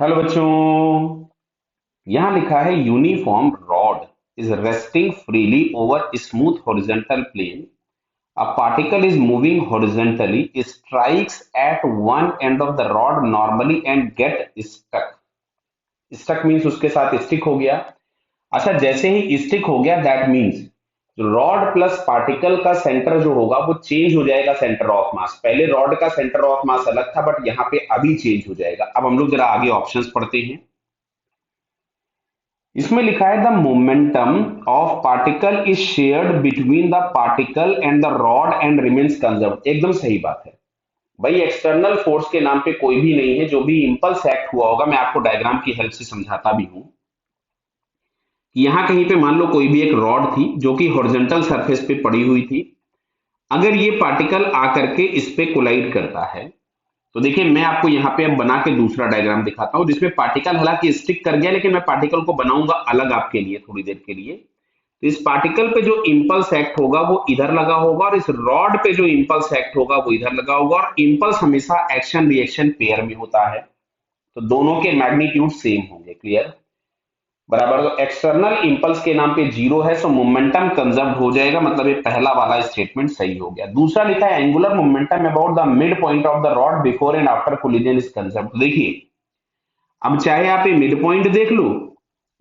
Hello बच्चों। यहाँ लिखा है uniform rod is resting freely over smooth horizontal plane. A particle is moving horizontally, strikes at one end of the rod normally and get stuck. Stuck means उसके साथ stick हो गया। अच्छा, जैसे ही स्टिक हो गया that means rod plus particle का centre जो होगा वो चेंज हो जाएगा सेंटर ऑफ मास। पहले रॉड का सेंटर ऑफ मास अलग था बट यहाँ पे अभी चेंज हो जाएगा। अब हम लोग जरा आगे ऑप्शंस पढ़ते हैं। इसमें लिखा है the momentum of particle is shared between the particle and the rod and remains conserve. एकदम सही बात है भाई, एक्सटर्नल फोर्स के नाम पे कोई भी नहीं है। जो भी इंपल्स एक्ट हुआ होगा, मैं आपको डायग्राम की हेल्प से समझाता भी हूं कि यहाँ कहीं पे मान लो कोई भी एक रॉड थी जो कि हॉरिजॉन्टल सरफेस पे पड़ी हुई थी। अगर ये पार्टिकल आकर के इस पे कोलाइड करता है तो देखिए मैं आपको यहाँ पे अब बना के दूसरा डायग्राम दिखाता हूं जिसमें पार्टिकल हालांकि स्टिक कर गया, लेकिन मैं पार्टिकल को बनाऊंगा अलग आपके लिए थोड़ी देर के लिए। तो इस पार्टिकल पे जो इंपल्स एक्ट होगा वो इधर लगा होगा और इस रॉड पे जो इंपल्स एक्ट होगा वो इधर लगा होगा, और इंपल्स हमेशा एक्शन रिएक्शन पेयर में होता है तो दोनों के मैग्नीट्यूड सेम होंगे। क्लियर? बराबर। तो एक्सटर्नल इंपल्स के नाम पे जीरो है सो मोमेंटम कंजर्व हो जाएगा, मतलब ये पहला वाला स्टेटमेंट सही हो गया। दूसरा लिखा है angular momentum about the mid point of the rod before and after collision is conserve. तो देखिए अब चाहे आप ये मिड पॉइंट देख लो,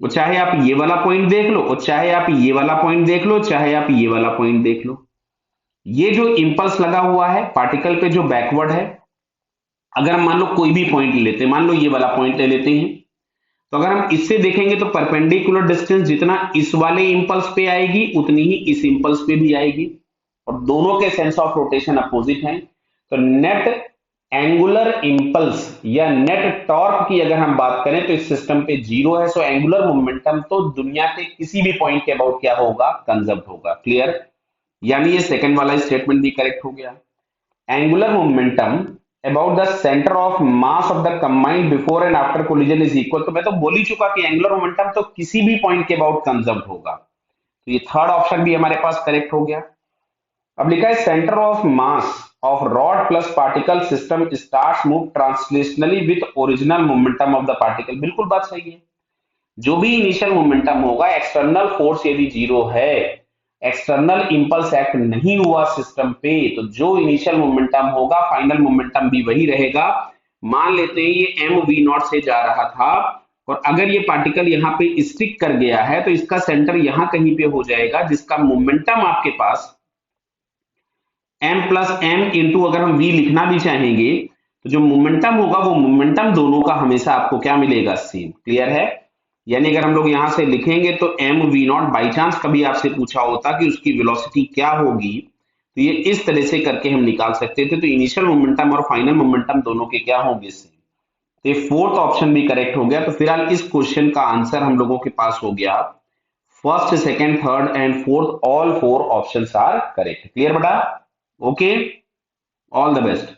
वो चाहे आप ये वाला पॉइंट देख लो, और चाहे आप ये वाला पॉइंट देख लो, चाहे आप ये वाला पॉइंट देख लो, ये जो इंपल्स लगा हुआ है पार्टिकल पे जो बैकवर्ड है, अगर हम मान लो कोई भी पॉइंट ले लेते हैं, मान लो ये वाला पॉइंट ले लेते हैं, तो अगर हम इससे देखेंगे तो परपेंडिकुलर डिस्टेंस जितना इस वाले इंपल्स पे आएगी उतनी ही इस इंपल्स पे भी आएगी, और दोनों के सेंस ऑफ रोटेशन अपोजिट हैं। तो नेट एंगुलर इंपल्स या नेट टॉर्क की अगर हम बात करें तो इस सिस्टम पे जीरो है। सो एंगुलर मोमेंटम तो दुनिया के किसी भी पॉइंट के अबाउट क्या होगा, कंजर्व होगा। क्लियर? यानी ये सेकंड वाला स्टेटमेंट भी करेक्ट हो गया। Angular momentum about the centre of mass of the combined before and after collision is equal. तो मैं तो बोल ही चुका कि एंगुलर मोमेंटम तो किसी भी पॉइंट के अबाउट कंजर्व होगा, तो ये थर्ड ऑप्शन भी हमारे पास करेक्ट हो गया। अब लिखा है centre of mass of rod plus particle system starts move translationally with original momentum of the particle. बिल्कुल बात सही है। जो भी इनिशियल मोमेंटम होगा, एक्सटर्नल फोर्स यदि जीरो है, एक्सटर्नल इंपल्स एक्ट नहीं हुआ सिस्टम पे, तो जो इनिशियल मोमेंटम होगा फाइनल मोमेंटम भी वही रहेगा। मान लेते हैं ये एम वी नॉट से जा रहा था, और अगर ये पार्टिकल यहाँ पे स्टिक कर गया है तो इसका सेंटर यहाँ कहीं पे हो जाएगा, जिसका मोमेंटम आपके पास एम प्लस एम इंटू, अगर हम वी लिखना भी चाहेंगे तो जो मोमेंटम होगा वो मोमेंटम दोनों का हमेशा आपको क्या मिलेगा, सेम। क्लियर है? यानी अगर हम लोग यहां से लिखेंगे तो M V naught, by chance कभी आपसे पूछा होता कि उसकी वेलोसिटी क्या होगी, तो ये इस तरह से करके हम निकाल सकते थे। तो इनिशियल मोमेंटम और फाइनल मोमेंटम दोनों के क्या होंगे, सेम। तो ये फोर्थ ऑप्शन भी करेक्ट हो गया। तो फिलहाल इस क्वेश्चन का आंसर हम लोगों के पास हो गया first, second, third and fourth, all four options are correct. Clear बेटा? Okay, all the best.